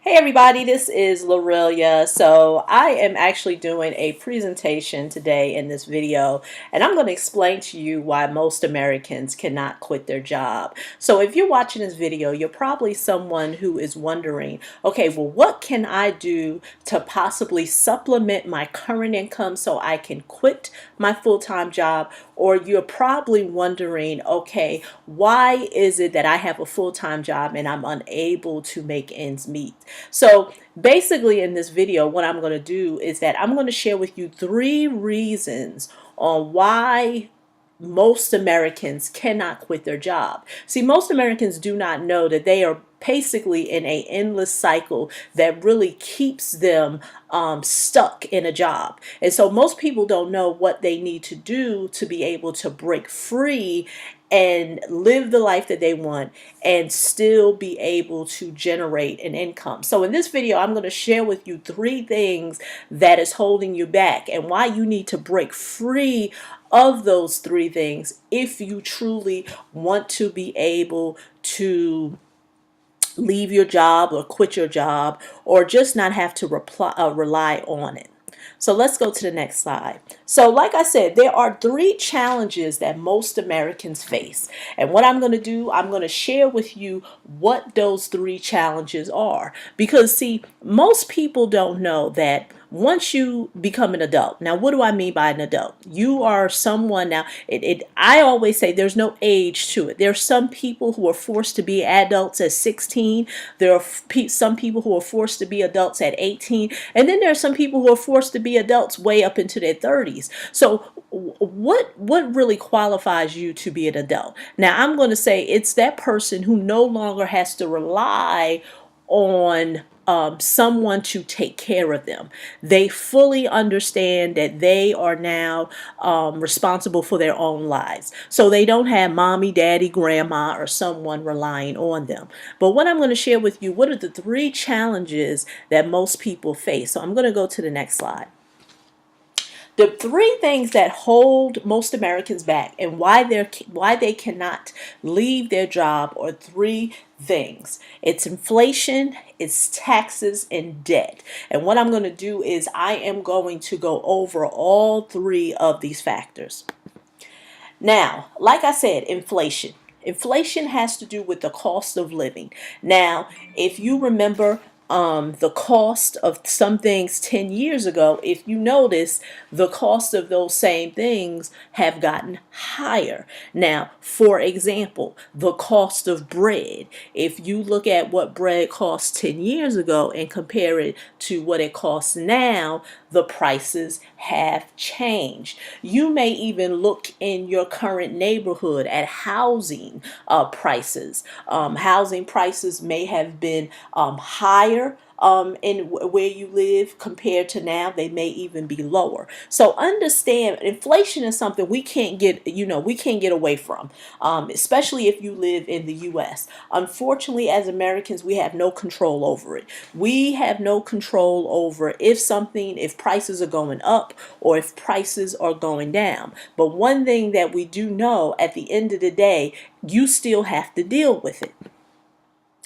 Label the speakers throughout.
Speaker 1: Hey everybody, this is Lorelia. So I am actually doing a presentation today in this video, and I'm going to explain to you why most Americans cannot quit their job. So if you're watching this video, you're probably someone who is wondering, okay, well, what can I do to possibly supplement my current income so I can quit my full-time job? Or you're probably wondering, okay, why is it that I have a full-time job and I'm unable to make ends meet? So basically in this video, what I'm going to do is that I'm going to share with you 3 reasons on why most Americans cannot quit their job. See, most Americans do not know that they are basically in a endless cycle that really keeps them stuck in a job. And so most people don't know what they need to do to be able to break free and live the life that they want and still be able to generate an income. So in this video, I'm going to share with you 3 things that is holding you back and why you need to break free of those 3 things if you truly want to be able to leave your job or quit your job or just not have to rely on it. So let's go to the next slide. So like I said, there are 3 challenges that most Americans face. And what I'm going to do, I'm going to share with you what those 3 challenges are. Because see, most people don't know that once you become an adult, now what do I mean by an adult? You are someone now, I always say there's no age to it. There are some people who are forced to be adults at 16. There are some people who are forced to be adults at 18. And then there are some people who are forced to be adults way up into their 30s. So what really qualifies you to be an adult? Now I'm going to say it's that person who no longer has to rely on someone to take care of them. They fully understand that they are now responsible for their own lives. So they don't have mommy, daddy, grandma, or someone relying on them. But what I'm going to share with you, what are the 3 challenges that most people face? So I'm going to go to the next slide. The 3 things that hold most Americans back and why they cannot leave their job are 3 things. It's inflation, it's taxes, and debt. And what I'm going to do is I am going to go over all 3 of these factors. Now, like I said, inflation. Inflation has to do with the cost of living. Now, if you remember the cost of some things 10 years ago, if you notice, the cost of those same things have gotten higher. Now, for example, the cost of bread. If you look at what bread cost 10 years ago and compare it to what it costs now, the prices have changed. You may even look in your current neighborhood at housing prices. Housing prices may have been higher in where you live compared to now. They may even be lower. So understand, inflation is something we can't get, we can't get away from, especially if you live in the U.S. Unfortunately, as Americans, we have no control over it. We have no control over if prices are going up or if prices are going down. But one thing that we do know, at the end of the day, you still have to deal with it.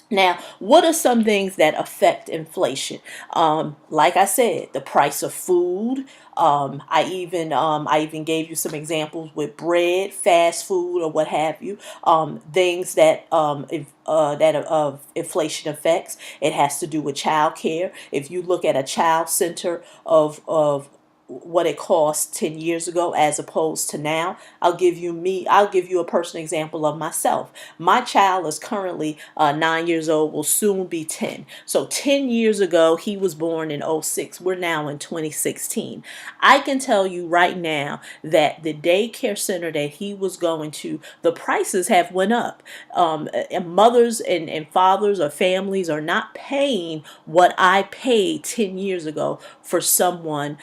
Speaker 1: Now, what are some things that affect inflation? Like I said, the price of food. I even gave you some examples with bread, fast food, or what have you. Things that inflation affects. It has to do with child care. If you look at a child center of what it cost 10 years ago as opposed to now. I'll give you a personal example of myself. My child is currently 9 years old, will soon be 10. So 10 years ago, he was born in '06. We're now in 2016. I can tell you right now that the daycare center that he was going to, the prices have went up. And mothers and fathers or families are not paying what I paid 10 years ago for someone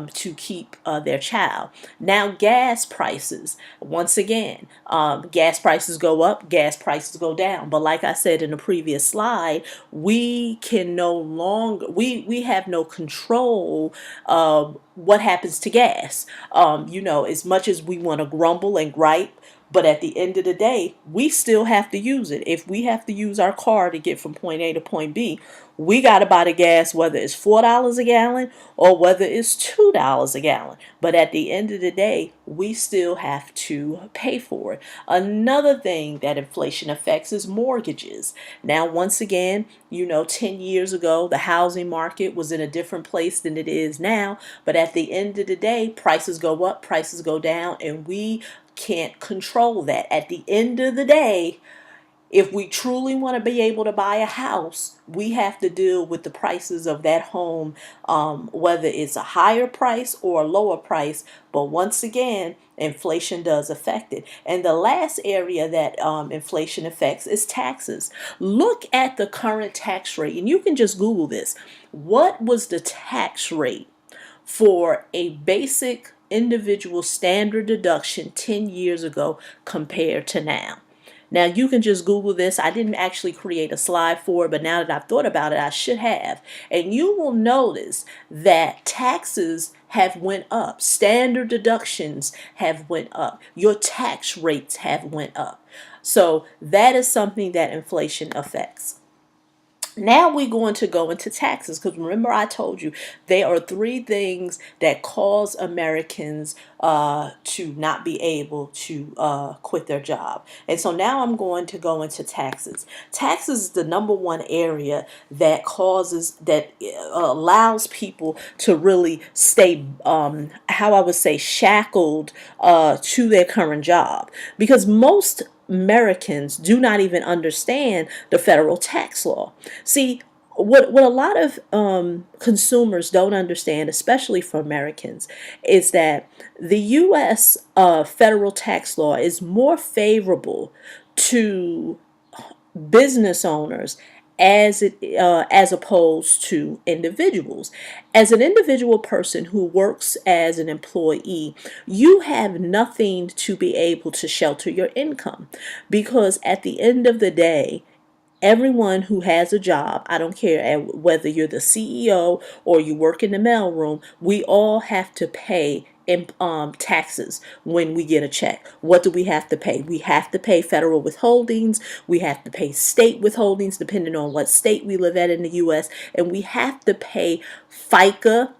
Speaker 1: to keep their child. Now, gas prices, once again, gas prices go up, gas prices go down. But like I said in the previous slide, we can no longer, we have no control of what happens to gas. As much as we want to grumble and gripe, but at the end of the day, we still have to use it. If we have to use our car to get from point A to point B, We got to buy the gas whether it's $4 a gallon or whether it's $2 a gallon. But at the end of the day, we still have to pay for it. Another thing that inflation affects is mortgages. Now, once again, 10 years ago, the housing market was in a different place than it is now. But at the end of the day, prices go up, prices go down, and we can't control that. At the end of the day, if we truly want to be able to buy a house, we have to deal with the prices of that home, whether it's a higher price or a lower price. But once again, inflation does affect it. And the last area that inflation affects is taxes. Look at the current tax rate, and you can just Google this. What was the tax rate for a basic individual standard deduction 10 years ago compared to now? Now you can just Google this. I didn't actually create a slide for it, but now that I've thought about it, I should have. And you will notice that taxes have went up. Standard deductions have went up. Your tax rates have went up. So that is something that inflation affects. Now we're going to go into taxes, because remember I told you there are three things that cause Americans to not be able to quit their job. And so now I'm going to go into taxes. Taxes is the number one area that allows people to really stay, how I would say, shackled to their current job, because most Americans do not even understand the federal tax law. See, what a lot of consumers don't understand, especially for Americans, is that the U.S. Federal tax law is more favorable to business owners as opposed to individuals. As an individual person who works as an employee, you have nothing to be able to shelter your income, because at the end of the day, everyone who has a job, I don't care whether you're the CEO or you work in the mailroom, we all have to pay taxes when we get a check. What do we have to pay? We have to pay federal withholdings. We have to pay state withholdings depending on what state we live at in the U.S. And we have to pay FICA.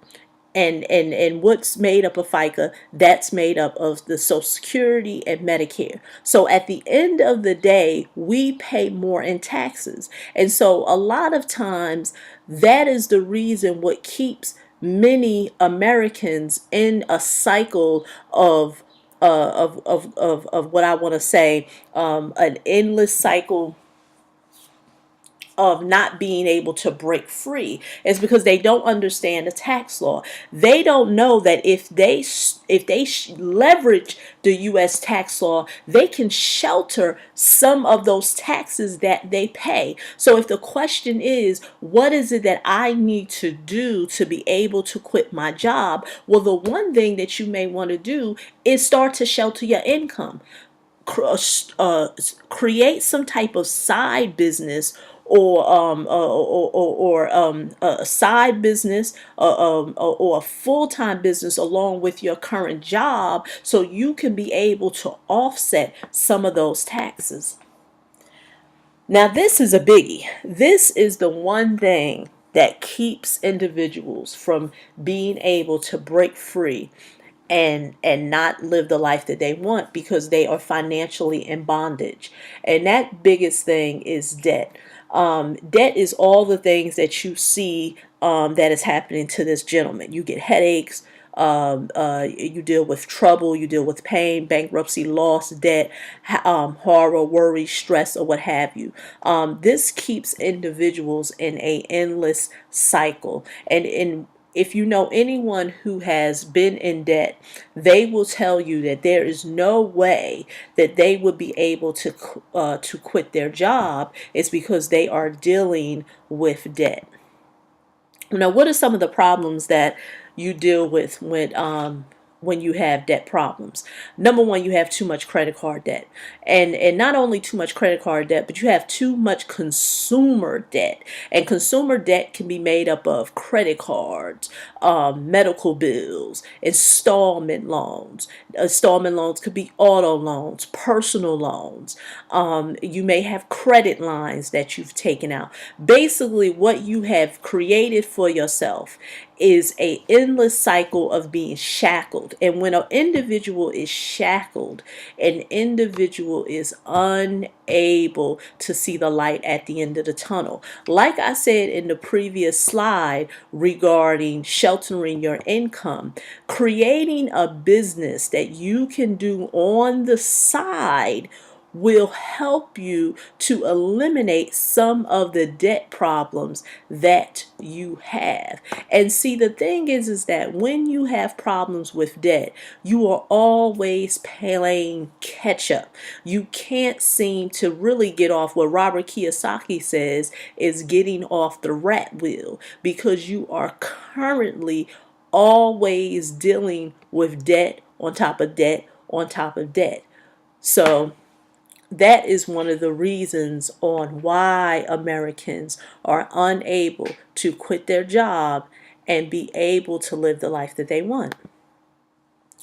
Speaker 1: And what's made up of FICA? That's made up of the Social Security and Medicare. So at the end of the day, we pay more in taxes. And so a lot of times that is the reason what keeps many Americans in a cycle of what I want to say, an endless cycle of not being able to break free, is because they don't understand the tax law. They don't know that if they leverage the U.S. tax law, they can shelter some of those taxes that they pay. So if the question is, what is it that I need to do to be able to quit my job? Well, the one thing that you may want to do is start to shelter your income. Create some type of side business, or a side business, or a full-time business along with your current job, so you can be able to offset some of those taxes. Now, this is a biggie. This is the one thing that keeps individuals from being able to break free and not live the life that they want, because they are financially in bondage. And that biggest thing is debt. Debt is all the things that you see that is happening to this gentleman. You get headaches, you deal with trouble, you deal with pain, bankruptcy, loss, debt, horror, worry, stress, or what have you. This keeps individuals in a endless cycle. And if you know anyone who has been in debt, they will tell you that there is no way that they would be able to quit their job. It's because they are dealing with debt. Now, what are some of the problems that you deal with when you have debt problems. Number one, you have too much credit card debt. And not only too much credit card debt, but you have too much consumer debt. And consumer debt can be made up of credit cards, medical bills, installment loans. Installment loans could be auto loans, personal loans. You may have credit lines that you've taken out. Basically, what you have created for yourself is a endless cycle of being shackled. And when an individual is shackled, an individual is unable to see the light at the end of the tunnel. Like I said in the previous slide regarding sheltering your income, creating a business that you can do on the side will help you to eliminate some of the debt problems that you have. And see, the thing is that when you have problems with debt, you are always playing catch up. You can't seem to really get off. What Robert Kiyosaki says is getting off the rat wheel, because you are currently always dealing with debt on top of debt on top of debt. So that is one of the reasons on why Americans are unable to quit their job and be able to live the life that they want.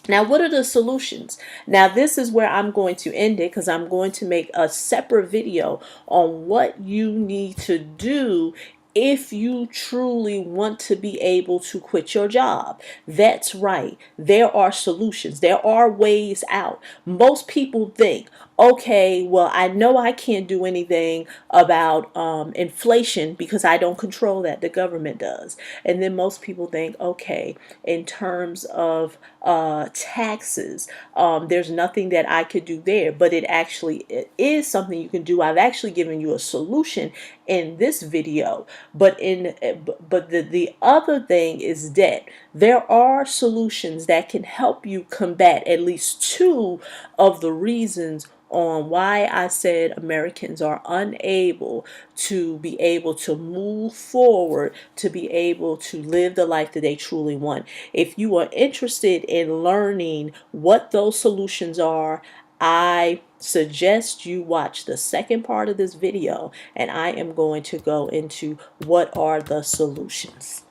Speaker 1: Now, what are the solutions? Now, this is where I'm going to end it, because I'm going to make a separate video on what you need to do if you truly want to be able to quit your job. That's right. There are solutions. There are ways out. Most people think, okay, well, I know I can't do anything about inflation because I don't control that. The government does. And then most people think, okay, in terms of taxes, there's nothing that I could do there. But it is something you can do. I've actually given you a solution in this video. But the other thing is debt. There are solutions that can help you combat at least two of the reasons on why I said Americans are unable to be able to move forward, to be able to live the life that they truly want. If you are interested in learning what those solutions are, I suggest you watch the second part of this video, and I am going to go into what are the solutions.